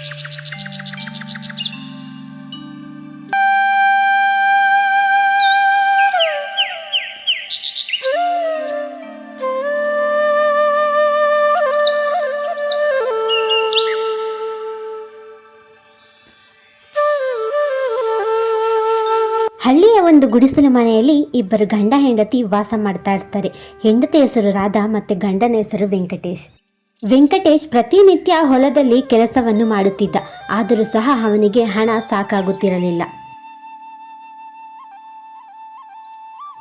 ಹಳ್ಳಿಯ ಒಂದು ಗುಡಿಸಲು ಮನೆಯಲ್ಲಿ ಇಬ್ಬರು ಗಂಡ ಹೆಂಡತಿ ವಾಸ ಮಾಡ್ತಾ ಇರ್ತಾರೆ. ಹೆಂಡತಿ ಹೆಸರು ರಾಧಾ ಮತ್ತು ಗಂಡನ ಹೆಸರು ವೆಂಕಟೇಶ್. ವೆಂಕಟೇಶ್ ಪ್ರತಿನಿತ್ಯ ಹೊಲದಲ್ಲಿ ಕೆಲಸವನ್ನು ಮಾಡುತ್ತಿದ್ದ. ಆದರೂ ಸಹ ಅವನಿಗೆ ಹಣ ಸಾಕಾಗುತ್ತಿರಲಿಲ್ಲ.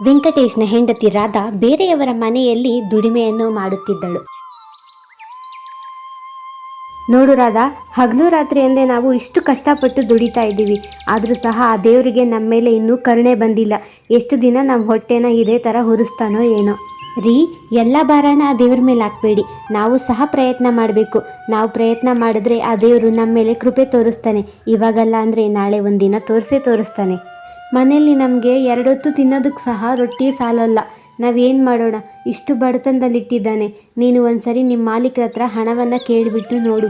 ವೆಂಕಟೇಶ್ನ ಹೆಂಡತಿ ರಾಧಾ ಬೇರೆಯವರ ಮನೆಯಲ್ಲಿ ದುಡಿಮೆಯನ್ನು ಮಾಡುತ್ತಿದ್ದಳು. ನೋಡು ರಾಧಾ, ಹಗಲು ರಾತ್ರಿ ಎಂದೇ ನಾವು ಇಷ್ಟು ಕಷ್ಟಪಟ್ಟು ದುಡಿತಾ ಇದ್ದೀವಿ. ಆದರೂ ಸಹ ಆ ದೇವರಿಗೆ ನಮ್ಮ ಮೇಲೆ ಇನ್ನೂ ಕರುಣೆ ಬಂದಿಲ್ಲ. ಎಷ್ಟು ದಿನ ನಮ್ಮ ಹೊಟ್ಟೆನ ಇದೇ ಥರ ಹುರಿಸ್ತಾನೋ ಏನೋ. ರೀ, ಎಲ್ಲ ಭಾರನ ಆ ದೇವ್ರ ಮೇಲೆ ಹಾಕ್ಬೇಡಿ. ನಾವು ಸಹ ಪ್ರಯತ್ನ ಮಾಡಬೇಕು. ನಾವು ಪ್ರಯತ್ನ ಮಾಡಿದ್ರೆ ಆ ದೇವರು ನಮ್ಮ ಮೇಲೆ ಕೃಪೆ ತೋರಿಸ್ತಾನೆ. ಇವಾಗಲ್ಲ ಅಂದರೆ ನಾಳೆ ಒಂದಿನ ತೋರಿಸ್ತಾನೆ. ಮನೆಯಲ್ಲಿ ನಮಗೆ 2 ಹೊತ್ತು ತಿನ್ನೋದಕ್ಕೆ ಸಹ ರೊಟ್ಟಿ ಸಾಲಲ್ಲ. ನಾವೇನು ಮಾಡೋಣ? ಇಷ್ಟು ಬಡತನದಲ್ಲಿಟ್ಟಿದ್ದಾನೆ. ನೀನು ಒಂದ್ಸರಿ ನಿಮ್ಮ ಮಾಲೀಕರ ಹತ್ರ ಹಣವನ್ನು ಕೇಳಿಬಿಟ್ಟು ನೋಡು.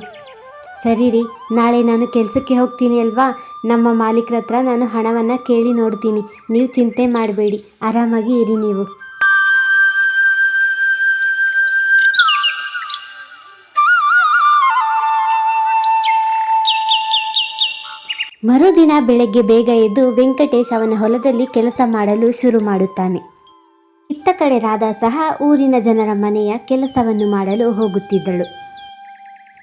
ಸರಿ ರೀ, ನಾಳೆ ನಾನು ಕೆಲಸಕ್ಕೆ ಹೋಗ್ತೀನಿ ಅಲ್ವಾ, ನಮ್ಮ ಮಾಲೀಕರ ಹತ್ರ ನಾನು ಹಣವನ್ನು ಕೇಳಿ ನೋಡ್ತೀನಿ. ನೀವು ಚಿಂತೆ ಮಾಡಬೇಡಿ, ಆರಾಮಾಗಿ ಇರಿ ನೀವು. ಮರುದಿನ ಬೆಳಗ್ಗೆ ಬೇಗ ಎದ್ದು ವೆಂಕಟೇಶ್ ಅವನ ಹೊಲದಲ್ಲಿ ಕೆಲಸ ಮಾಡಲು ಶುರು ಮಾಡುತ್ತಾನೆ. ಇತ್ತ ಕಡೆ ರಾಧಾ ಸಹ ಊರಿನ ಜನರ ಮನೆಯ ಕೆಲಸವನ್ನು ಮಾಡಲು ಹೋಗುತ್ತಿದ್ದಳು.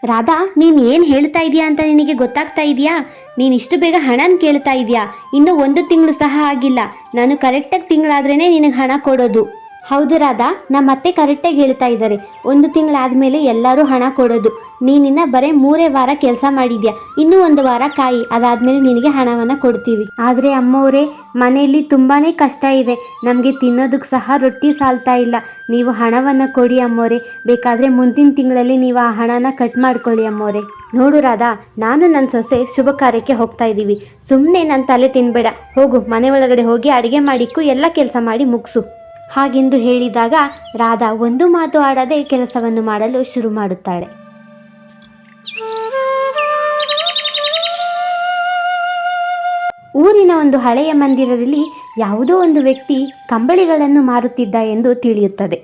ರಾಧಾ, ನೀನು ಏನು ಹೇಳ್ತಾ ಇದೀಯಾ ಅಂತ ನಿನಗೆ ಗೊತ್ತಾಗ್ತಾ ಇದೆಯಾ? ನೀನು ಇಷ್ಟು ಬೇಗ ಹಣನ ಕೇಳ್ತಾ ಇದೆಯಾ? ಇನ್ನೂ 1 ತಿಂಗಳು ಸಹ ಆಗಿಲ್ಲ. ನಾನು ಕರೆಕ್ಟಾಗಿ ತಿಂಗಳಾದ್ರೇ ನಿನಗೆ ಹಣ ಕೊಡೋದು. ಹೌದು ರಾಧಾ, ನಮ್ಮ ಅತ್ತೆ ಕರೆಕ್ಟಾಗಿ ಹೇಳ್ತಾ ಇದ್ದಾರೆ. 1 ತಿಂಗಳಾದಮೇಲೆ ಎಲ್ಲರೂ ಹಣ ಕೊಡೋದು. ನೀನಿನ್ನ ಬರೀ 3 ವಾರ ಕೆಲಸ ಮಾಡಿದ್ಯಾ. ಇನ್ನೂ 1 ವಾರ ಕಾಯಿ, ಅದಾದಮೇಲೆ ನಿನಗೆ ಹಣವನ್ನು ಕೊಡ್ತೀವಿ. ಆದರೆ ಅಮ್ಮವರೇ, ಮನೆಯಲ್ಲಿ ತುಂಬಾ ಕಷ್ಟ ಇದೆ. ನಮಗೆ ತಿನ್ನೋದಕ್ಕೆ ಸಹ ರೊಟ್ಟಿ ಸಾಲ್ತಾ ಇಲ್ಲ. ನೀವು ಹಣವನ್ನು ಕೊಡಿ ಅಮ್ಮವರೇ. ಬೇಕಾದರೆ ಮುಂದಿನ ತಿಂಗಳಲ್ಲಿ ನೀವು ಆ ಹಣನ ಕಟ್ ಮಾಡ್ಕೊಳ್ಳಿ ಅಮ್ಮವರೇ. ನೋಡು ರಾಧಾ, ನಾನು ನನ್ನ ಸೊಸೆ ಶುಭ ಕಾರ್ಯಕ್ಕೆ ಹೋಗ್ತಾ ಇದ್ದೀವಿ. ಸುಮ್ಮನೆ ನನ್ನ ತಲೆ ತಿನ್ನಬೇಡ. ಹೋಗು, ಮನೆ ಒಳಗಡೆ ಹೋಗಿ ಅಡುಗೆ ಮಾಡಿಕ್ಕೂ, ಎಲ್ಲ ಕೆಲಸ ಮಾಡಿ ಮುಗಿಸು. ಹಾಗೆಂದು ಹೇಳಿದಾಗ ರಾಧಾ ಒಂದು ಮಾತು ಆಡದೆ ಕೆಲಸವನ್ನು ಮಾಡಲು ಶುರು ಮಾಡುತ್ತಾಳೆ. ಊರಿನ ಒಂದು ಹಳೆಯ ಮಂದಿರದಲ್ಲಿ ಯಾವುದೋ ಒಂದು ವ್ಯಕ್ತಿ ಕಂಬಳಿಗಳನ್ನು ಮಾರುತ್ತಿದ್ದ ಎಂದು ತಿಳಿಯುತ್ತದೆ.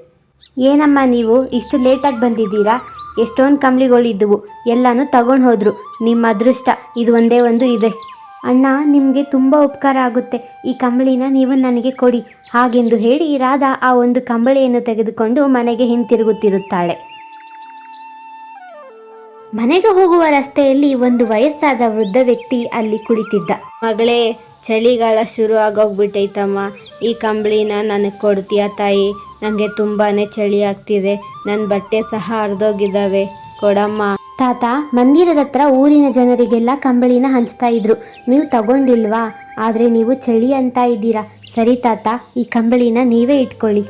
ಏನಮ್ಮ ನೀವು ಇಷ್ಟು ಲೇಟಾಗಿ ಬಂದಿದ್ದೀರಾ? ಎಷ್ಟೊಂದು ಕಂಬಳಿಗಳಿದ್ದವು, ಎಲ್ಲನೂ ತಗೊಂಡು ಹೋದರು. ನಿಮ್ಮ ಅದೃಷ್ಟ ಇದು ಒಂದೇ ಒಂದು ಇದೆ. ಅಣ್ಣ, ನಿಮಗೆ ತುಂಬ ಉಪಕಾರ ಆಗುತ್ತೆ. ಈ ಕಂಬಳಿನ ನೀವು ನನಗೆ ಕೊಡಿ. ಹಾಗೆಂದು ಹೇಳಿ ರಾಧಾ ಆ ಒಂದು ಕಂಬಳಿಯನ್ನು ತೆಗೆದುಕೊಂಡು ಮನೆಗೆ ಹಿಂತಿರುಗುತ್ತಿರುತ್ತಾಳೆ. ಮನೆಗೆ ಹೋಗುವ ರಸ್ತೆಯಲ್ಲಿ ಒಂದು ವಯಸ್ಸಾದ ವೃದ್ಧ ವ್ಯಕ್ತಿ ಅಲ್ಲಿ ಕುಳಿತಿದ್ದ. ಮಗಳೇ, ಚಳಿಗಾಲ ಶುರು ಆಗೋಗ್ಬಿಟ್ಟೈತಮ್ಮ. ಈ ಕಂಬಳಿನ ನನಗೆ ಕೊಡ್ತೀಯಾ ತಾಯಿ? ನನಗೆ ತುಂಬಾ ಚಳಿ ಆಗ್ತಿದೆ. ನನ್ನ ಬಟ್ಟೆ ಸಹ ಹರಿದೋಗಿದ್ದಾವೆ, ಕೊಡಮ್ಮ. ತಾತ, ಮಂದಿರದ ಹತ್ರ ಊರಿನ ಜನರಿಗೆಲ್ಲ ಕಂಬಳಿನ ಹಂಚ್ತಾ ಇದ್ರು. ನೀವು ತಗೊಂಡಿಲ್ವಾ? ಆದರೆ ನೀವು ಚಳಿ ಅಂತ ಇದ್ದೀರಾ. ಸರಿ ತಾತ, ಈ ಕಂಬಳಿನ ನೀವೇ ಇಟ್ಕೊಳ್ಳಿ.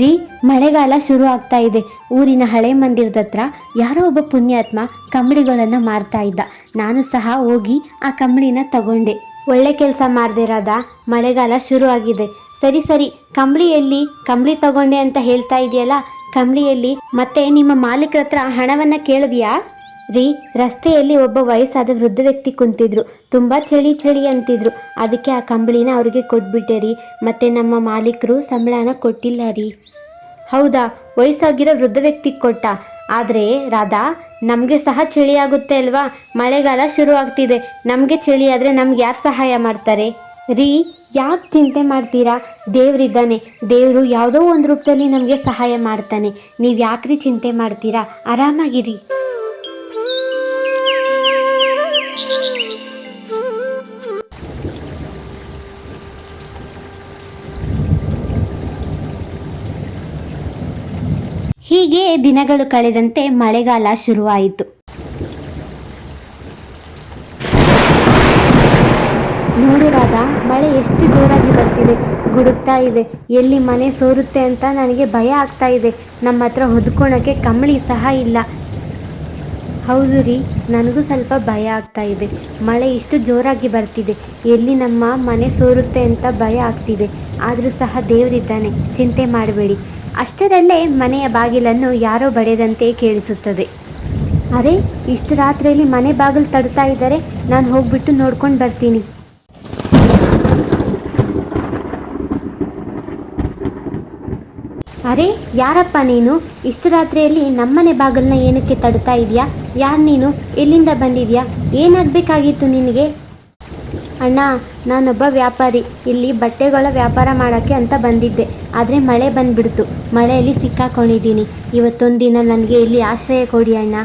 ರೀ, ಮಳೆಗಾಲ ಶುರು ಆಗ್ತಾ ಇದೆ. ಊರಿನ ಹಳೆ ಮಂದಿರದ ಹತ್ರ ಯಾರೋ ಒಬ್ಬ ಪುಣ್ಯಾತ್ಮ ಕಂಬಳಿಗಳನ್ನು ಮಾರ್ತಾ ಇದ್ದ. ನಾನು ಸಹ ಹೋಗಿ ಆ ಕಂಬಳಿನ ತಗೊಂಡೆ. ಒಳ್ಳೆ ಕೆಲಸ ಮಾಡಿದೆ ರಾಧಾ. ಮಳೆಗಾಲ ಶುರು ಆಗಿದೆ. ಸರಿ, ಕಂಬಳಿ ತಗೊಂಡೆ ಅಂತ ಹೇಳ್ತಾ ಇದೆಯಲ್ಲ, ಕಂಬಳಿಯಲ್ಲಿ ಮತ್ತೆ ನಿಮ್ಮ ಮಾಲೀಕರ ಹತ್ರ ಹಣವನ್ನು ಕೇಳಿದ್ಯಾ? ರೀ, ರಸ್ತೆಯಲ್ಲಿ ಒಬ್ಬ ವಯಸ್ಸಾದ ವೃದ್ಧ ವ್ಯಕ್ತಿ ಕುಂತಿದ್ರು. ತುಂಬ ಚಳಿ ಅಂತಿದ್ರು. ಅದಕ್ಕೆ ಆ ಕಂಬಳಿನ ಅವ್ರಿಗೆ ಕೊಟ್ಬಿಟ್ಟೆ ರೀ. ಮತ್ತು ನಮ್ಮ ಮಾಲೀಕರು ಸಂಬಳನ ಕೊಟ್ಟಿಲ್ಲ ರೀ. ಹೌದಾ? ವಯಸ್ಸಾಗಿರೋ ವೃದ್ಧ ವ್ಯಕ್ತಿಗೆ ಕೊಟ್ಟ? ಆದರೆ ರಾಧಾ, ನಮಗೆ ಸಹ ಚಳಿ ಆಗುತ್ತೆ ಅಲ್ವಾ? ಮಳೆಗಾಲ ಶುರು ಆಗ್ತಿದೆ. ನಮಗೆ ಚಳಿ ಆದರೆ ನಮ್ಗೆ ಯಾರು ಸಹಾಯ ಮಾಡ್ತಾರೆ? ರೀ, ಯಾಕೆ ಚಿಂತೆ ಮಾಡ್ತೀರಾ? ದೇವರಿದ್ದಾನೆ. ದೇವರು ಯಾವುದೋ ಒಂದು ರೂಪದಲ್ಲಿ ನಮಗೆ ಸಹಾಯ ಮಾಡ್ತಾನೆ. ನೀವು ಯಾಕ್ರಿ ಚಿಂತೆ ಮಾಡ್ತೀರಾ? ಆರಾಮಾಗಿರಿ. ಹೀಗೆ ದಿನಗಳು ಕಳೆದಂತೆ ಮಳೆಗಾಲ ಶುರುವಾಯಿತು. ನೋಡು ರಾಧಾ, ಮಳೆ ಎಷ್ಟು ಜೋರಾಗಿ ಬರ್ತಿದೆ, ಗುಡುಗ್ತಾ ಇದೆ. ಎಲ್ಲಿ ಮನೆ ಸೋರುತ್ತೆ ಅಂತ ನನಗೆ ಭಯ ಆಗ್ತಾ ಇದೆ. ನಮ್ಮ ಹತ್ರ ಹೊದ್ಕೊಳಕ್ಕೆ ಕಂಬಳಿ ಸಹ ಇಲ್ಲ. ಹೌದು ರೀ, ನನಗೂ ಸ್ವಲ್ಪ ಭಯ ಆಗ್ತಾ ಇದೆ. ಮಳೆ ಇಷ್ಟು ಜೋರಾಗಿ ಬರ್ತಿದೆ, ಎಲ್ಲಿ ನಮ್ಮ ಮನೆ ಸೋರುತ್ತೆ ಅಂತ ಭಯ ಆಗ್ತಿದೆ. ಆದರೂ ಸಹ ದೇವರಿದ್ದಾನೆ, ಚಿಂತೆ ಮಾಡಬೇಡಿ. ಅಷ್ಟರಲ್ಲೇ ಮನೆಯ ಬಾಗಿಲನ್ನು ಯಾರೋ ಬಡಿದಂತೆ ಕೇಳಿಸುತ್ತದೆ. ಅರೆ, ಇಷ್ಟು ರಾತ್ರಿಯಲ್ಲಿ ಮನೆ ಬಾಗಿಲು ತಡ್ತಾ ಇದ್ದಾರೆ. ನಾನು ಹೋಗ್ಬಿಟ್ಟು ನೋಡ್ಕೊಂಡು ಬರ್ತೀನಿ. ಅರೆ, ಯಾರಪ್ಪ ನೀನು? ಇಷ್ಟು ರಾತ್ರಿಯಲ್ಲಿ ನಮ್ಮನೆ ಬಾಗಿಲನ್ನ ಏನಕ್ಕೆ ತಡ್ತಾ ಇದೆಯಾ? ಯಾರು ನೀನು? ಎಲ್ಲಿಂದ ಬಂದಿದ್ಯಾ? ಏನಾಗಬೇಕಾಗಿತ್ತು ನಿನಗೆ? ಅಣ್ಣ, ನಾನೊಬ್ಬ ವ್ಯಾಪಾರಿ. ಇಲ್ಲಿ ಬಟ್ಟೆಗಳ ವ್ಯಾಪಾರ ಮಾಡೋಕ್ಕೆ ಅಂತ ಬಂದಿದ್ದೆ. ಆದರೆ ಮಳೆ ಬಂದುಬಿಡ್ತು. ಮಳೆಯಲ್ಲಿ ಸಿಕ್ಕಾಕೊಂಡಿದ್ದೀನಿ. ಇವತ್ತೊಂದು ದಿನ ನನಗೆ ಇಲ್ಲಿ ಆಶ್ರಯ ಕೊಡಿ ಅಣ್ಣ.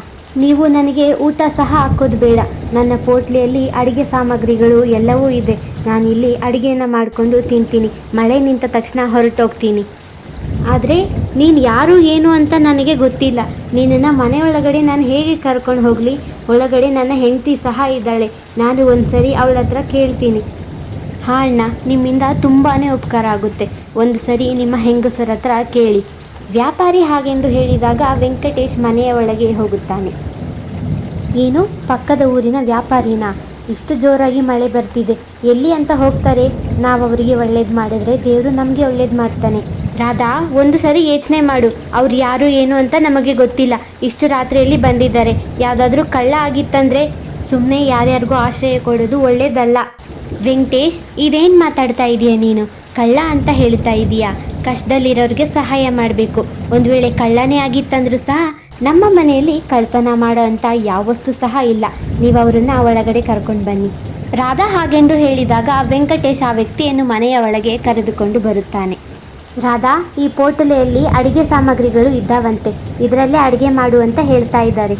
ನೀವು ನನಗೆ ಊಟ ಸಹ ಹಾಕೋದು ಬೇಡ. ನನ್ನ ಪೋಟ್ಲಿಯಲ್ಲಿ ಅಡುಗೆ ಸಾಮಗ್ರಿಗಳು ಎಲ್ಲವೂ ಇದೆ. ನಾನಿಲ್ಲಿ ಅಡುಗೆಯನ್ನು ಮಾಡಿಕೊಂಡು ತಿಂತೀನಿ. ಮಳೆ ನಿಂತ ತಕ್ಷಣ ಹೊರಟೋಗ್ತೀನಿ. ಆದರೆ ನೀನು ಯಾರು ಏನು ಅಂತ ನನಗೆ ಗೊತ್ತಿಲ್ಲ. ನಿನ್ನನ್ನು ಮನೆ ಒಳಗಡೆ ನಾನು ಹೇಗೆ ಕರ್ಕೊಂಡು ಹೋಗಲಿ? ಒಳಗಡೆ ನನ್ನ ಹೆಂಡತಿ ಸಹ ಇದ್ದಾಳೆ. ನಾನು ಒಂದು ಸರಿ ಅವಳ ಹತ್ರ ಕೇಳ್ತೀನಿ. ಹಾಂ ಅಣ್ಣ, ನಿಮ್ಮಿಂದ ತುಂಬಾ ಉಪಕಾರ ಆಗುತ್ತೆ. ಒಂದು ಸರಿ ನಿಮ್ಮ ಹೆಂಗಸರ ಹತ್ರ ಕೇಳಿ. ವ್ಯಾಪಾರಿ ಹಾಗೆಂದು ಹೇಳಿದಾಗ ವೆಂಕಟೇಶ್ ಮನೆಯ ಒಳಗೆ ಹೋಗುತ್ತಾನೆ. ಏನು, ಪಕ್ಕದ ಊರಿನ ವ್ಯಾಪಾರಿನಾ? ಇಷ್ಟು ಜೋರಾಗಿ ಮಳೆ ಬರ್ತಿದೆ, ಎಲ್ಲಿ ಅಂತ ಹೋಗ್ತಾರೆ? ನಾವು ಅವರಿಗೆ ಒಳ್ಳೇದು ಮಾಡಿದರೆ ದೇವರು ನಮಗೆ ಒಳ್ಳೇದು ಮಾಡ್ತಾನೆ. ರಾಧಾ, ಒಂದು ಸರಿ ಯೋಚನೆ ಮಾಡು. ಅವ್ರು ಯಾರು ಏನು ಅಂತ ನಮಗೆ ಗೊತ್ತಿಲ್ಲ. ಇಷ್ಟು ರಾತ್ರಿಯಲ್ಲಿ ಬಂದಿದ್ದಾರೆ. ಯಾವುದಾದ್ರೂ ಕಳ್ಳ ಆಗಿತ್ತಂದರೆ ಸುಮ್ಮನೆ ಯಾರ್ಯಾರಿಗೂ ಆಶ್ರಯ ಕೊಡೋದು ಒಳ್ಳೇದಲ್ಲ. ವೆಂಕಟೇಶ್, ಇದೇನು ಮಾತಾಡ್ತಾ ಇದೀಯ ನೀನು? ಕಳ್ಳ ಅಂತ ಹೇಳ್ತಾ ಇದೀಯಾ? ಕಷ್ಟದಲ್ಲಿರೋರಿಗೆ ಸಹಾಯ ಮಾಡಬೇಕು. ಒಂದು ವೇಳೆ ಕಳ್ಳನೇ ಆಗಿತ್ತಂದ್ರೂ ಸಹ ನಮ್ಮ ಮನೆಯಲ್ಲಿ ಕಳ್ತನ ಮಾಡೋ ಅಂಥ ಯಾವ ವಸ್ತು ಸಹ ಇಲ್ಲ. ನೀವು ಅವರನ್ನು ಒಳಗಡೆ ಕರ್ಕೊಂಡು ಬನ್ನಿ. ರಾಧಾ ಹಾಗೆಂದು ಹೇಳಿದಾಗ ವೆಂಕಟೇಶ್ ಆ ವ್ಯಕ್ತಿಯನ್ನು ಮನೆಯ ಒಳಗೆ ಕರೆದುಕೊಂಡು ಬರುತ್ತಾನೆ. ರಾಧಾ, ಈ ಪೋಟಲೆಯಲ್ಲಿ ಅಡುಗೆ ಸಾಮಗ್ರಿಗಳು ಇದ್ದಾವಂತೆ. ಇದರಲ್ಲೇ ಅಡುಗೆ ಮಾಡು ಅಂತ ಹೇಳ್ತಾ ಇದ್ದಾರೆ.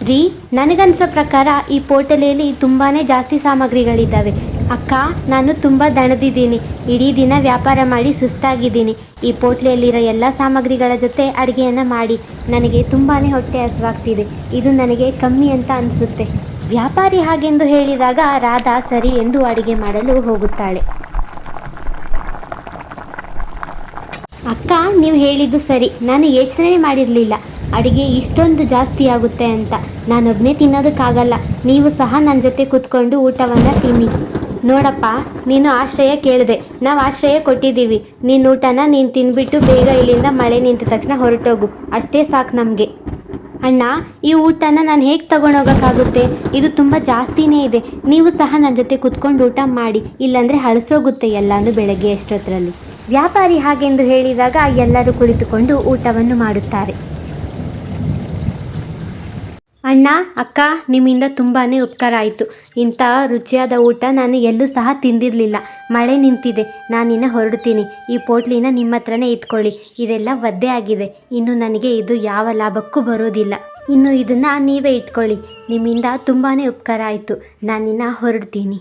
ರೀ, ನನಗನ್ಸೋ ಪ್ರಕಾರ ಈ ಪೋಟಲೆಯಲ್ಲಿ ತುಂಬಾ ಜಾಸ್ತಿ ಸಾಮಗ್ರಿಗಳಿದ್ದಾವೆ. ಅಕ್ಕ, ನಾನು ತುಂಬ ದಣದಿದ್ದೀನಿ. ಇಡೀ ದಿನ ವ್ಯಾಪಾರ ಮಾಡಿ ಸುಸ್ತಾಗಿದ್ದೀನಿ. ಈ ಪೋಟ್ಲೆಯಲ್ಲಿರೋ ಎಲ್ಲ ಸಾಮಗ್ರಿಗಳ ಜೊತೆ ಅಡುಗೆಯನ್ನು ಮಾಡಿ. ನನಗೆ ತುಂಬಾ ಹೊಟ್ಟೆ ಹಸಿವಾಗ್ತಿದೆ. ಇದು ನನಗೆ ಕಮ್ಮಿ ಅಂತ ಅನಿಸುತ್ತೆ. ವ್ಯಾಪಾರಿ ಹಾಗೆಂದು ಹೇಳಿದಾಗ ರಾಧಾ ಸರಿ ಎಂದು ಅಡುಗೆ ಮಾಡಲು ಹೋಗುತ್ತಾಳೆ. ಅಕ್ಕ, ನೀವು ಹೇಳಿದ್ದು ಸರಿ. ನಾನು ಯೋಚನೆ ಮಾಡಿರಲಿಲ್ಲ ಅಡುಗೆ ಇಷ್ಟೊಂದು ಜಾಸ್ತಿ ಆಗುತ್ತೆ ಅಂತ. ನಾನೊಬ್ಬನೇ ತಿನ್ನೋದಕ್ಕಾಗಲ್ಲ. ನೀವು ಸಹ ನನ್ನ ಜೊತೆ ಕೂತ್ಕೊಂಡು ಊಟವನ್ನು ತಿನ್ನಿ. ನೋಡಪ್ಪ, ನೀನು ಆಶ್ರಯ ಕೇಳಿದೆ, ನಾವು ಆಶ್ರಯ ಕೊಟ್ಟಿದ್ದೀವಿ. ನಿನ್ನ ಊಟನ ನೀನು ತಿಂದ್ಬಿಟ್ಟು ಬೇಗ ಇಲ್ಲಿಂದ ಮಳೆ ನಿಂತ ತಕ್ಷಣ ಹೊರಟೋಗು. ಅಷ್ಟೇ ಸಾಕು ನಮಗೆ. ಅಣ್ಣ, ಈ ಊಟನ ನಾನು ಹೇಗೆ ತಗೊಂಡೋಗೋಕ್ಕಾಗುತ್ತೆ? ಇದು ತುಂಬ ಜಾಸ್ತಿನೇ ಇದೆ. ನೀವು ಸಹ ನನ್ನ ಜೊತೆ ಕೂತ್ಕೊಂಡು ಊಟ ಮಾಡಿ, ಇಲ್ಲಾಂದರೆ ಹಳಸೋಗುತ್ತೆ ಎಲ್ಲನೂ ಬೆಳಗ್ಗೆ ಅಷ್ಟೊತ್ತರಲ್ಲಿ. ವ್ಯಾಪಾರಿ ಹಾಗೆಂದು ಹೇಳಿದಾಗ ಎಲ್ಲರೂ ಕುಳಿತುಕೊಂಡು ಊಟವನ್ನು ಮಾಡುತ್ತಾರೆ. ಅಣ್ಣ, ಅಕ್ಕ, ನಿಮ್ಮಿಂದ ತುಂಬಾ ಉಪಕಾರ ಆಯಿತು. ಇಂಥ ರುಚಿಯಾದ ಊಟ ನಾನು ಎಲ್ಲೂ ಸಹ ತಿಂದಿರಲಿಲ್ಲ. ಮಳೆ ನಿಂತಿದೆ, ನಾನಿನ್ನು ಹೊರಡ್ತೀನಿ. ಈ ಪೋಟ್ಲಿನ ನಿಮ್ಮ ಹತ್ರನೇ ಇಟ್ಕೊಳ್ಳಿ. ಇದೆಲ್ಲ ಒದ್ದೆ ಆಗಿದೆ. ಇನ್ನು ನನಗೆ ಇದು ಯಾವ ಲಾಭಕ್ಕೂ ಬರೋದಿಲ್ಲ. ಇನ್ನು ಇದನ್ನು ನೀವೇ ಇಟ್ಕೊಳ್ಳಿ. ನಿಮ್ಮಿಂದ ತುಂಬಾ ಉಪಕಾರ ಆಯಿತು. ನಾನಿನ್ನು ಹೊರಡ್ತೀನಿ.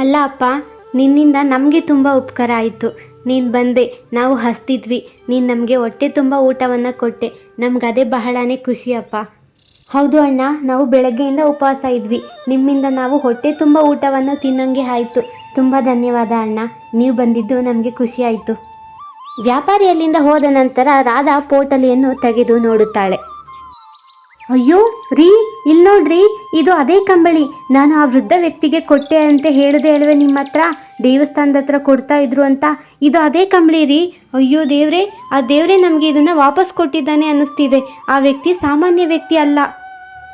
ಅಲ್ಲ ಅಪ್ಪ, ನಿನ್ನಿಂದ ನಮಗೆ ತುಂಬ ಉಪಕಾರ ಆಯಿತು. ನೀನು ಬಂದೆ, ನಾವು ಹಸ್ತಿದ್ವಿ. ನೀನು ನಮಗೆ ಹೊಟ್ಟೆ ತುಂಬ ಊಟವನ್ನು ಕೊಟ್ಟೆ. ನಮಗದೇ ಬಹಳನೇ ಖುಷಿಯಪ್ಪ. ಹೌದು ಅಣ್ಣ, ನಾವು ಬೆಳಗ್ಗೆಯಿಂದ ಉಪವಾಸ ಇದ್ವಿ. ನಿಮ್ಮಿಂದ ನಾವು ಹೊಟ್ಟೆ ತುಂಬ ಊಟವನ್ನು ತಿನ್ನೋಂಗೆ ಆಯಿತು. ತುಂಬ ಧನ್ಯವಾದ ಅಣ್ಣ. ನೀವು ಬಂದಿದ್ದು ನಮಗೆ ಖುಷಿ ಆಯಿತು. ವ್ಯಾಪಾರಿ ಅಲ್ಲಿಂದ ಹೋದ ನಂತರ ರಾಧಾ ಪೋಟಲಿಯನ್ನು ತೆಗೆದು ನೋಡುತ್ತಾಳೆ. ಅಯ್ಯೋ ರೀ, ಇಲ್ಲಿ ನೋಡ್ರಿ, ಇದು ಅದೇ ಕಂಬಳಿ. ನಾನು ಆ ವೃದ್ಧ ವ್ಯಕ್ತಿಗೆ ಕೊಟ್ಟೆ ಅಂತ ಹೇಳಿದೆ ಅಲ್ವೇ ನಿಮ್ಮ ಹತ್ರ? ದೇವಸ್ಥಾನದ ಹತ್ರ ಕೊಡ್ತಾ ಇದ್ರು ಅಂತ. ಇದು ಅದೇ ಕಂಬಳಿ ರೀ. ಅಯ್ಯೋ ದೇವ್ರೆ, ಆ ದೇವರೇ ನಮಗೆ ಇದನ್ನು ವಾಪಸ್ ಕೊಟ್ಟಿದ್ದಾನೆ ಅನ್ನಿಸ್ತಿದೆ. ಆ ವ್ಯಕ್ತಿ ಸಾಮಾನ್ಯ ವ್ಯಕ್ತಿ ಅಲ್ಲ.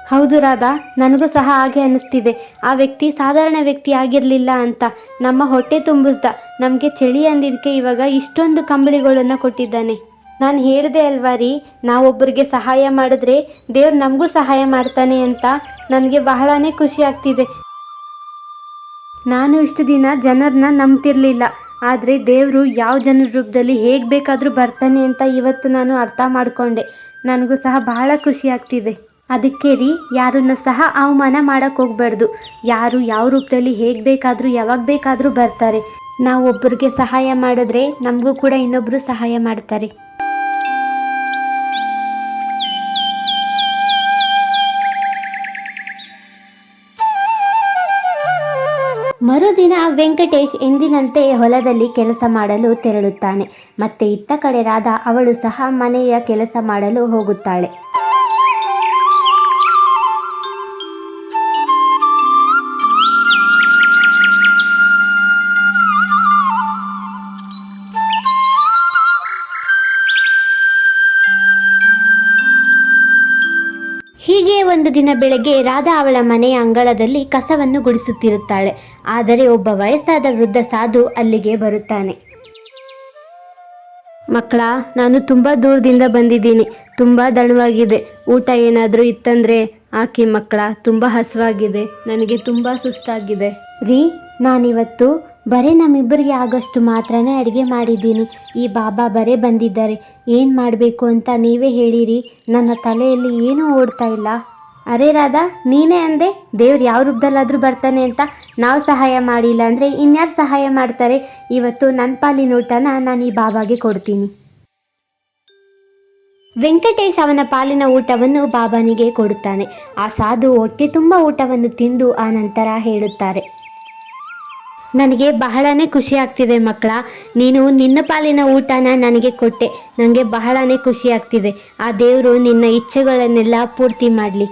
ಹೌದು ರಾಧಾ, ನನಗೂ ಸಹ ಹಾಗೆ ಅನ್ನಿಸ್ತಿದೆ. ಆ ವ್ಯಕ್ತಿ ಸಾಧಾರಣ ವ್ಯಕ್ತಿ ಆಗಿರಲಿಲ್ಲ ಅಂತ. ನಮ್ಮ ಹೊಟ್ಟೆ ತುಂಬಿಸ್ದ. ನಮಗೆ ಚಳಿ ಅಂದಿದ್ದಕ್ಕೆ ಇವಾಗ ಇಷ್ಟೊಂದು ಕಂಬಳಿಗಳನ್ನು ಕೊಟ್ಟಿದ್ದಾನೆ. ನಾನು ಹೇಳಿದೆ ಅಲ್ವಾ ರೀ, ನಾವೊಬ್ಬರಿಗೆ ಸಹಾಯ ಮಾಡಿದ್ರೆ ದೇವ್ರು ನಮಗೂ ಸಹಾಯ ಮಾಡ್ತಾನೆ ಅಂತ. ನನಗೆ ಬಹಳನೇ ಖುಷಿ ಆಗ್ತಿದೆ. ನಾನು ಇಷ್ಟು ದಿನ ಜನರನ್ನ ನಂಬ್ತಿರ್ಲಿಲ್ಲ. ಆದರೆ ದೇವರು ಯಾವ ಜನರ ರೂಪದಲ್ಲಿ ಹೇಗೆ ಬೇಕಾದರೂ ಬರ್ತಾನೆ ಅಂತ ಇವತ್ತು ನಾನು ಅರ್ಥ ಮಾಡಿಕೊಂಡೆ. ನನಗೂ ಸಹ ಬಹಳ ಖುಷಿ ಆಗ್ತಿದೆ. ಅದಕ್ಕೆ ರೀ, ಯಾರನ್ನ ಸಹ ಅವಮಾನ ಮಾಡೋಕ್ಕೆ ಹೋಗ್ಬಾರ್ದು. ಯಾರು ಯಾವ ರೂಪದಲ್ಲಿ ಹೇಗೆ ಬೇಕಾದರೂ ಯಾವಾಗ ಬೇಕಾದರೂ ಬರ್ತಾರೆ. ನಾವು ಒಬ್ಬರಿಗೆ ಸಹಾಯ ಮಾಡಿದ್ರೆ ನಮಗೂ ಕೂಡ ಇನ್ನೊಬ್ಬರು ಸಹಾಯ ಮಾಡ್ತಾರೆ. ಮರುದಿನ ವೆಂಕಟೇಶ್ ಎಂದಿನಂತೆ ಹೊಲದಲ್ಲಿ ಕೆಲಸ ಮಾಡಲು ತೆರಳುತ್ತಾನೆ. ಮತ್ತೆ ಇತ್ತ ಕಡೆ ರಾಧಾ ಅವಳು ಸಹ ಮನೆಯ ಕೆಲಸ ಮಾಡಲು ಹೋಗುತ್ತಾಳೆ. ಹೀಗೆ ಒಂದು ದಿನ ಬೆಳಗ್ಗೆ ರಾಧಾ ಅವಳ ಮನೆಯ ಅಂಗಳದಲ್ಲಿ ಕಸವನ್ನು ಗುಡಿಸುತ್ತಿರುತ್ತಾಳೆ. ಆದರೆ ಒಬ್ಬ ವಯಸ್ಸಾದ ವೃದ್ಧ ಸಾಧು ಅಲ್ಲಿಗೆ ಬರುತ್ತಾನೆ. ಮಕ್ಕಳ, ನಾನು ತುಂಬ ದೂರದಿಂದ ಬಂದಿದ್ದೀನಿ. ತುಂಬ ದಣವಾಗಿದೆ. ಊಟ ಏನಾದರೂ ಇತ್ತಂದರೆ ಹಾಕಿ ಮಕ್ಕಳ. ತುಂಬ ಹಸಿವಾಗಿದೆ. ನನಗೆ ತುಂಬ ಸುಸ್ತಾಗಿದೆ. ರೀ, ನಾನಿವತ್ತು ಬರೀ ನಮ್ಮಿಬ್ಬರಿಗೆ ಆಗೋಷ್ಟು ಮಾತ್ರನೇ ಅಡುಗೆ ಮಾಡಿದ್ದೀನಿ. ಈ ಬಾಬಾ ಬರೇ ಬಂದಿದ್ದಾರೆ. ಏನು ಮಾಡಬೇಕು ಅಂತ ನೀವೇ ಹೇಳಿರಿ. ನನ್ನ ತಲೆಯಲ್ಲಿ ಏನೂ ಓಡ್ತಾ ಇಲ್ಲ. ಅರೆ ರಾಧಾ, ನೀನೇ ಅಂದೆ ದೇವ್ರು ಯಾವ ರೂಪದಲ್ಲಾದರೂ ಬರ್ತಾನೆ ಅಂತ. ನಾವು ಸಹಾಯ ಮಾಡಿಲ್ಲ ಅಂದರೆ ಇನ್ಯಾರು ಸಹಾಯ ಮಾಡ್ತಾರೆ? ಇವತ್ತು ನನ್ನ ಪಾಲಿನ ಊಟನ ನಾನು ಈ ಬಾಬಾಗೆ ಕೊಡ್ತೀನಿ. ವೆಂಕಟೇಶ್ ಅವನ ಪಾಲಿನ ಊಟವನ್ನು ಬಾಬಾನಿಗೆ ಕೊಡುತ್ತಾನೆ. ಆ ಸಾಧು ಹೊಟ್ಟೆ ತುಂಬ ಊಟವನ್ನು ತಿಂದು ಆ ನಂತರ ಹೇಳುತ್ತಾರೆ, ನನಗೆ ಬಹಳನೇ ಖುಷಿ ಆಗ್ತಿದೆ ಮಕ್ಕಳ. ನೀನು ನಿನ್ನ ಪಾಲಿನ ಊಟನ ನನಗೆ ಕೊಟ್ಟೆ. ನನಗೆ ಬಹಳನೇ ಖುಷಿ ಆಗ್ತಿದೆ. ಆ ದೇವರು ನಿನ್ನ ಇಚ್ಛೆಗಳನ್ನೆಲ್ಲ ಪೂರ್ತಿ ಮಾಡಲಿ.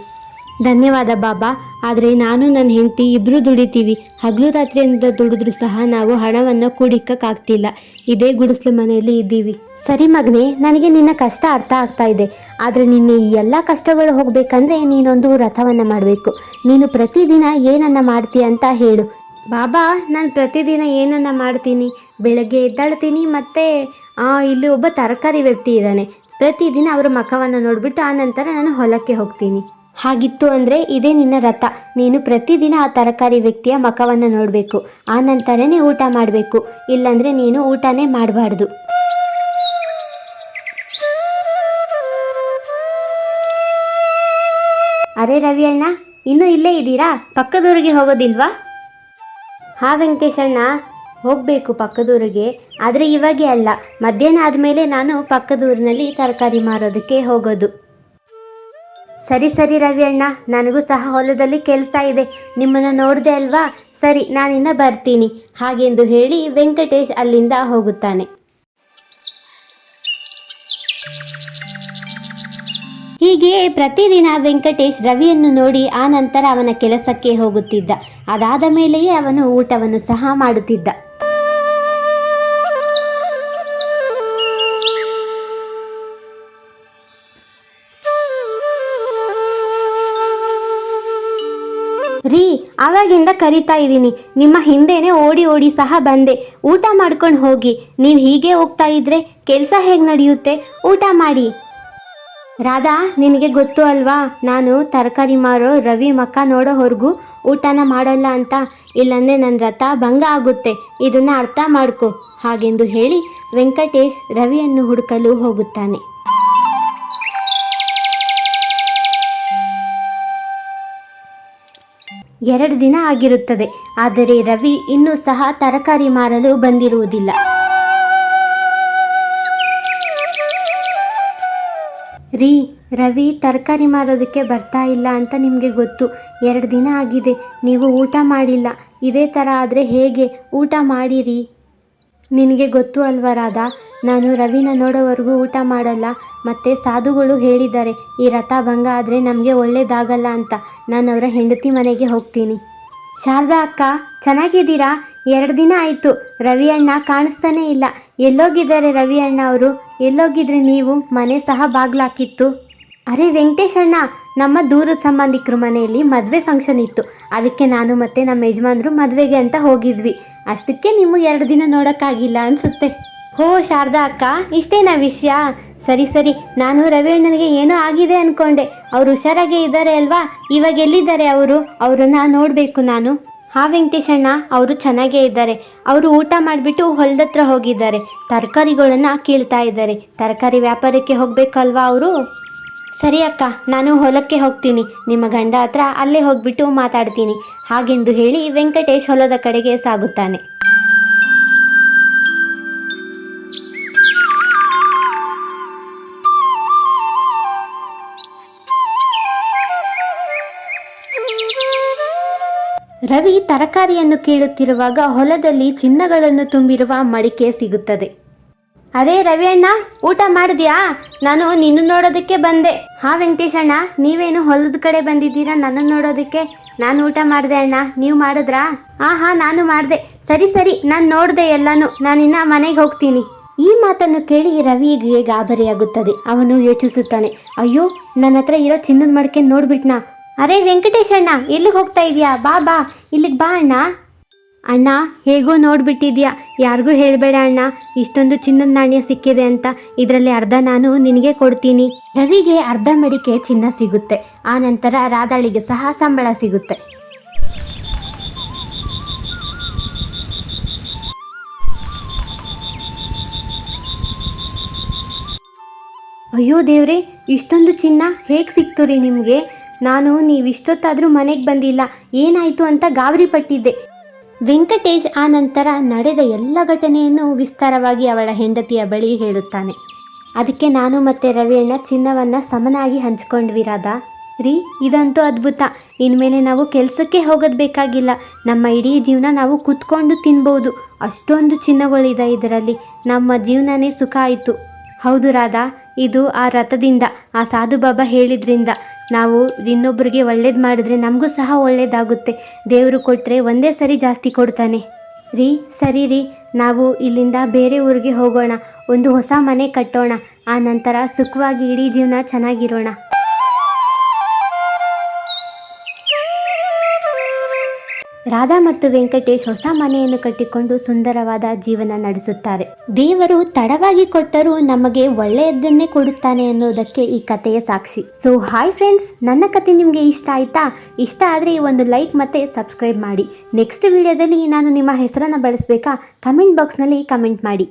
ಧನ್ಯವಾದ ಬಾಬಾ. ಆದರೆ ನಾನು ನನ್ನ ಹೆಂಡತಿ ಇಬ್ಬರು ದುಡಿತೀವಿ. ಹಗಲು ರಾತ್ರಿ ಅಂತ ದುಡಿದ್ರೂ ಸಹ ನಾವು ಹಣವನ್ನು ಕೂಡಿಕ್ಕಾಗ್ತಿಲ್ಲ. ಇದೇ ಗುಡಿಸ್ಲು ಮನೆಯಲ್ಲಿ ಇದ್ದೀವಿ. ಸರಿ ಮಗನೇ, ನನಗೆ ನಿನ್ನ ಕಷ್ಟ ಅರ್ಥ ಆಗ್ತಾ ಇದೆ. ಆದರೆ ನಿನ್ನ ಈ ಎಲ್ಲ ಕಷ್ಟಗಳು ಹೋಗಬೇಕಂದ್ರೆ ನೀನೊಂದು ವ್ರತವನ್ನು ಮಾಡಬೇಕು. ನೀನು ಪ್ರತಿದಿನ ಏನನ್ನು ಮಾಡ್ತೀಯ ಅಂತ ಹೇಳು. ಬಾಬಾ, ನಾನು ಪ್ರತಿದಿನ ಏನನ್ನ ಮಾಡ್ತೀನಿ? ಬೆಳಗ್ಗೆ ಎದ್ದಾಳ್ತೀನಿ, ಮತ್ತು ಇಲ್ಲಿ ಒಬ್ಬ ತರಕಾರಿ ವ್ಯಕ್ತಿ ಇದ್ದಾನೆ. ಪ್ರತಿದಿನ ಅವರ ಮುಖವನ್ನು ನೋಡಿಬಿಟ್ಟು ಆ ನಂತರ ನಾನು ಹೊಲಕ್ಕೆ ಹೋಗ್ತೀನಿ. ಹಾಗಿತ್ತು ಅಂದರೆ ಇದೇ ನಿನ್ನ ವ್ರತ. ನೀನು ಪ್ರತಿದಿನ ಆ ತರಕಾರಿ ವ್ಯಕ್ತಿಯ ಮುಖವನ್ನು ನೋಡಬೇಕು. ಆ ನಂತರನೇ ಊಟ ಮಾಡಬೇಕು. ಇಲ್ಲಾಂದರೆ ನೀನು ಊಟನೇ ಮಾಡಬಾರ್ದು. ಅರೆ ರವಿ ಅಣ್ಣ, ಇನ್ನೂ ಇಲ್ಲೇ ಇದ್ದೀರಾ? ಪಕ್ಕದೂರಿಗೆ ಹೋಗೋದಿಲ್ವಾ? ಹಾಂ ವೆಂಕಟೇಶಣ್ಣ, ಹೋಗಬೇಕು ಪಕ್ಕದೂರಿಗೆ. ಆದರೆ ಇವಾಗೆ ಅಲ್ಲ, ಮಧ್ಯಾಹ್ನ ಆದಮೇಲೆ ನಾನು ಪಕ್ಕದೂರಿನಲ್ಲಿ ತರಕಾರಿ ಮಾರೋದಕ್ಕೆ ಹೋಗೋದು. ಸರಿ ಸರಿ ರವಿ ಅಣ್ಣ, ನನಗೂ ಸಹ ಹೊಲದಲ್ಲಿ ಕೆಲಸ ಇದೆ. ನಿಮ್ಮನ್ನು ನೋಡಿದೆ ಅಲ್ವಾ? ಸರಿ, ನಾನಿನ್ನ ಬರ್ತೀನಿ. ಹಾಗೆಂದು ಹೇಳಿ ವೆಂಕಟೇಶ್ ಅಲ್ಲಿಂದ ಹೋಗುತ್ತಾನೆ. ಹೀಗೆ ಪ್ರತಿದಿನ ವೆಂಕಟೇಶ್ ರವಿಯನ್ನು ನೋಡಿ ಆ ನಂತರ ಅವನ ಕೆಲಸಕ್ಕೆ ಹೋಗುತ್ತಿದ್ದ. ಅದಾದ ಮೇಲೆಯೇ ಅವನು ಊಟವನ್ನು ಸಹ ಮಾಡುತ್ತಿದ್ದ. ರೀ, ಆವಾಗಿಂದ ಕರಿತಾ ಇದ್ದೀನಿ. ನಿಮ್ಮ ಹಿಂದೆನೇ ಓಡಿ ಓಡಿ ಸಹ ಬಂದೆ. ಊಟ ಮಾಡ್ಕೊಂಡು ಹೋಗಿ. ನೀವು ಹೀಗೆ ಹೋಗ್ತಾ ಇದ್ರೆ ಕೆಲಸ ಹೇಗೆ ನಡೆಯುತ್ತೆ? ಊಟ ಮಾಡಿ. ರಾಧಾ, ನಿನಗೆ ಗೊತ್ತು ಅಲ್ವಾ, ನಾನು ತರಕಾರಿ ಮಾರೋ ರವಿ ಮಕ್ಕ ನೋಡೋವರೆಗೂ ಊಟನ ಮಾಡಲ್ಲ ಅಂತ. ಇಲ್ಲಾಂದರೆ ನನ್ನ ವ್ರತ ಭಂಗ ಆಗುತ್ತೆ. ಇದನ್ನು ಅರ್ಥ ಮಾಡ್ಕೊ. ಹಾಗೆಂದು ಹೇಳಿ ವೆಂಕಟೇಶ್ ರವಿಯನ್ನು ಹುಡುಕಲು ಹೋಗುತ್ತಾನೆ. ಎರಡು ದಿನ ಆಗಿರುತ್ತದೆ. ಆದರೆ ರವಿ ಇನ್ನೂ ಸಹ ತರಕಾರಿ ಮಾರಲು ಬಂದಿರುವುದಿಲ್ಲ. ರೀ, ರವಿ ತರಕಾರಿ ಮಾರೋದಕ್ಕೆ ಬರ್ತಾ ಇಲ್ಲ ಅಂತ ನಿಮಗೆ ಗೊತ್ತು. 2 ದಿನ ಆಗಿದೆ. ನೀವು ಊಟ ಮಾಡಿಲ್ಲ. ಇದೇ ಥರ ಆದರೆ ಹೇಗೆ? ಊಟ ಮಾಡಿರಿ. ನಿನಗೆ ಗೊತ್ತು ಅಲ್ವಾ ರಾಧಾ, ನಾನು ರವಿನ ನೋಡೋವರೆಗೂ ಊಟ ಮಾಡಲ್ಲ. ಮತ್ತು ಸಾಧುಗಳು ಹೇಳಿದ್ದಾರೆ, ಈ ವ್ರತ ಭಂಗ ಆದರೆ ನಮಗೆ ಒಳ್ಳೇದಾಗಲ್ಲ ಅಂತ. ನಾನು ಅವರ ಹೆಂಡತಿ ಮನೆಗೆ ಹೋಗ್ತೀನಿ. ಶಾರದಾ ಅಕ್ಕ, ಚೆನ್ನಾಗಿದ್ದೀರಾ? 2 ದಿನ ಆಯಿತು. ರವಿ ಅಣ್ಣ ಕಾಣಿಸ್ತಾನೇ ಇಲ್ಲ. ಎಲ್ಲೋಗಿದ್ದಾರೆ ರವಿ ಅಣ್ಣ ಅವರು? ಎಲ್ಲೋಗಿದ್ರಿ ನೀವು? ಮನೆ ಸಹ ಬಾಗ್ಲಾಕಿತ್ತು. ಅರೆ ವೆಂಕಟೇಶ್ ಅಣ್ಣ, ನಮ್ಮ ದೂರದ ಸಂಬಂಧಿಕರ ಮನೆಯಲ್ಲಿ ಮದುವೆ ಫಂಕ್ಷನ್ ಇತ್ತು. ಅದಕ್ಕೆ ನಾನು ಮತ್ತು ನಮ್ಮ ಯಜಮಾನ್ರು ಮದುವೆಗೆ ಅಂತ ಹೋಗಿದ್ವಿ. ಅಷ್ಟಕ್ಕೆ ನೀವು 2 ದಿನ ನೋಡೋಕ್ಕಾಗಿಲ್ಲ ಅನಿಸುತ್ತೆ. ಹೋ ಶಾರದಾ ಅಕ್ಕ, ಇಷ್ಟೇನಾ ವಿಷಯ? ಸರಿ ಸರಿ, ನಾನು ರವಿ ಅಣ್ಣನಿಗೆ ಏನೋ ಆಗಿದೆ ಅಂದ್ಕೊಂಡೆ. ಅವರು ಹುಷಾರಾಗೇ ಇದ್ದಾರೆ ಅಲ್ವಾ? ಇವಾಗ ಎಲ್ಲಿದ್ದಾರೆ ಅವರು? ಅವರನ್ನು ನೋಡಬೇಕು ನಾನು. ಹಾಂ ವೆಂಕಟೇಶಣ್ಣ, ಅವರು ಚೆನ್ನಾಗೇ ಇದ್ದಾರೆ. ಅವರು ಊಟ ಮಾಡಿಬಿಟ್ಟು ಹೊಲದತ್ರ ಹೋಗಿದ್ದಾರೆ. ತರಕಾರಿಗಳನ್ನು ಕೀಳ್ತಾ ಇದ್ದಾರೆ. ತರಕಾರಿ ವ್ಯಾಪಾರಕ್ಕೆ ಹೋಗಬೇಕಲ್ವಾ ಅವರು? ಸರಿ ಅಕ್ಕ, ನಾನು ಹೊಲಕ್ಕೆ ಹೋಗ್ತೀನಿ. ನಿಮ್ಮ ಗಂಡ ಹತ್ರ ಅಲ್ಲೇ ಹೋಗ್ಬಿಟ್ಟು ಮಾತಾಡ್ತೀನಿ. ಹಾಗೆಂದು ಹೇಳಿ ವೆಂಕಟೇಶ್ ಹೊಲದ ಕಡೆಗೆ ಸಾಗುತ್ತಾನೆ. ರವಿ ತರಕಾರಿಯನ್ನು ಕೀಳುತ್ತಿರುವಾಗ ಹೊಲದಲ್ಲಿ ಚಿನ್ನಗಳನ್ನು ತುಂಬಿರುವ ಮಡಿಕೆ ಸಿಗುತ್ತದೆ. ಅರೇ ರವಿ ಅಣ್ಣ, ಊಟ ಮಾಡಿದ್ಯಾ? ನಾನು ನಿನ್ನ ನೋಡೋದಕ್ಕೆ ಬಂದೆ. ಹಾಂ ವೆಂಕಟೇಶ್ ಅಣ್ಣ, ನೀವೇನು ಹೊಲದ ಕಡೆ ಬಂದಿದ್ದೀರಾ ನನ್ನನ್ನು ನೋಡೋದಕ್ಕೆ? ನಾನು ಊಟ ಮಾಡಿದೆ ಅಣ್ಣ, ನೀವು ಮಾಡಿದ್ರಾ? ಹಾಂ, ನಾನು ಮಾಡಿದೆ. ಸರಿ ಸರಿ, ನಾನು ನೋಡಿದೆ ಎಲ್ಲನೂ. ನಾನಿನ್ನ ಮನೆಗೆ ಹೋಗ್ತೀನಿ. ಈ ಮಾತನ್ನು ಕೇಳಿ ರವಿಗೆ ಗಾಬರಿಯಾಗುತ್ತದೆ. ಅವನು ಯೋಚಿಸುತ್ತಾನೆ, ಅಯ್ಯೋ ನನ್ನ ಹತ್ರ ಇರೋ ಚಿನ್ನದ ಮಡಕೆ ನೋಡ್ಬಿಟ್ನಾ. ಅರೆ ವೆಂಕಟೇಶ್ ಅಣ್ಣ, ಎಲ್ಲಿಗೆ ಹೋಗ್ತಾ ಇದೀಯಾ? ಬಾ ಬಾ, ಇಲ್ಲಿಗೆ ಬಾ ಅಣ್ಣ. ಅಣ್ಣ, ಹೇಗೋ ನೋಡ್ಬಿಟ್ಟಿದ್ಯಾ, ಯಾರಿಗೂ ಹೇಳಬೇಡ ಅಣ್ಣ, ಇಷ್ಟೊಂದು ಚಿನ್ನದ ನಾಣ್ಯ ಸಿಕ್ಕಿದೆ ಅಂತ. ಇದರಲ್ಲಿ ಅರ್ಧ ನಾನು ನಿನಗೆ ಕೊಡ್ತೀನಿ. ರವಿಗೆ ಅರ್ಧ ಮಡಿಕೆ ಚಿನ್ನ ಸಿಗುತ್ತೆ. ಆ ನಂತರ ರಾಧಾಳಿಗೆ ಸಹ ಸಂಬಳ ಸಿಗುತ್ತೆ. ಅಯ್ಯೋ ದೇವ್ರೆ, ಇಷ್ಟೊಂದು ಚಿನ್ನ ಹೇಗೆ ಸಿಕ್ತು ರೀ ನಿಮಗೆ? ನೀವಿಷ್ಟೊತ್ತಾದರೂ ಮನೆಗೆ ಬಂದಿಲ್ಲ, ಏನಾಯಿತು ಅಂತ ಗಾಬರಿ ಪಟ್ಟಿದ್ದೆ. ವೆಂಕಟೇಶ್ ಆ ನಂತರ ನಡೆದ ಎಲ್ಲ ಘಟನೆಯನ್ನು ವಿಸ್ತಾರವಾಗಿ ಅವಳ ಹೆಂಡತಿಯ ಬಳಿ ಹೇಳುತ್ತಾನೆ. ಅದಕ್ಕೆ ನಾನು ಮತ್ತು ರವಿಯಣ್ಣ ಚಿನ್ನವನ್ನು ಸಮನಾಗಿ ಹಂಚ್ಕೊಂಡ್ವಿ ರಾಧಾ. ರೀ, ಇದಂತೂ ಅದ್ಭುತ. ಇನ್ಮೇಲೆ ನಾವು ಕೆಲಸಕ್ಕೆ ಹೋಗೋದು ಬೇಕಾಗಿಲ್ಲ. ನಮ್ಮ ಇಡೀ ಜೀವನ ನಾವು ಕೂತ್ಕೊಂಡು ತಿನ್ಬೋದು. ಅಷ್ಟೊಂದು ಚಿನ್ನಗಳಿದೆ ಇದರಲ್ಲಿ. ನಮ್ಮ ಜೀವನನೇ ಸುಖ ಆಯಿತು. ಹೌದು ರಾಧಾ, ಇದು ಆ ರಥದಿಂದ, ಆ ಸಾಧು ಬಾಬಾ ಹೇಳಿದ್ರಿಂದ. ನಾವು ಇನ್ನೊಬ್ಬರಿಗೆ ಒಳ್ಳೇದು ಮಾಡಿದ್ರೆ ನಮಗೂ ಸಹ ಒಳ್ಳೇದಾಗುತ್ತೆ. ದೇವರು ಕೊಟ್ಟರೆ ಒಂದೇ ಸರಿ ಜಾಸ್ತಿ ಕೊಡ್ತಾನೆ. ರೀ, ಸರಿ ರೀ, ನಾವು ಇಲ್ಲಿಂದ ಬೇರೆ ಊರಿಗೆ ಹೋಗೋಣ. ಒಂದು ಹೊಸ ಮನೆ ಕಟ್ಟೋಣ. ಆ ನಂತರ ಸುಖವಾಗಿ ಇಡೀ ಜೀವನ ಚೆನ್ನಾಗಿರೋಣ. ರಾಧಾ ಮತ್ತು ವೆಂಕಟೇಶ್ ಹೊಸ ಮನೆಯನ್ನು ಕಟ್ಟಿಕೊಂಡು ಸುಂದರವಾದ ಜೀವನ ನಡೆಸುತ್ತಾರೆ. ದೇವರು ತಡವಾಗಿ ಕೊಟ್ಟರೂ ನಮಗೆ ಒಳ್ಳೆಯದನ್ನೇ ಕೊಡುತ್ತಾನೆ ಅನ್ನೋದಕ್ಕೆ ಈ ಕಥೆಯ ಸಾಕ್ಷಿ. ಸೊ ಹಾಯ್ ಫ್ರೆಂಡ್ಸ್, ನನ್ನ ಕತೆ ನಿಮಗೆ ಇಷ್ಟ ಆಯ್ತಾ? ಇಷ್ಟ ಆದರೆ ಒಂದು ಲೈಕ್ ಮತ್ತು ಸಬ್ಸ್ಕ್ರೈಬ್ ಮಾಡಿ. ನೆಕ್ಸ್ಟ್ ವಿಡಿಯೋದಲ್ಲಿ ನಾನು ನಿಮ್ಮ ಹೆಸರನ್ನು ಬಳಸಬೇಕಾ? ಕಮೆಂಟ್ ಬಾಕ್ಸ್ನಲ್ಲಿ ಕಮೆಂಟ್ ಮಾಡಿ.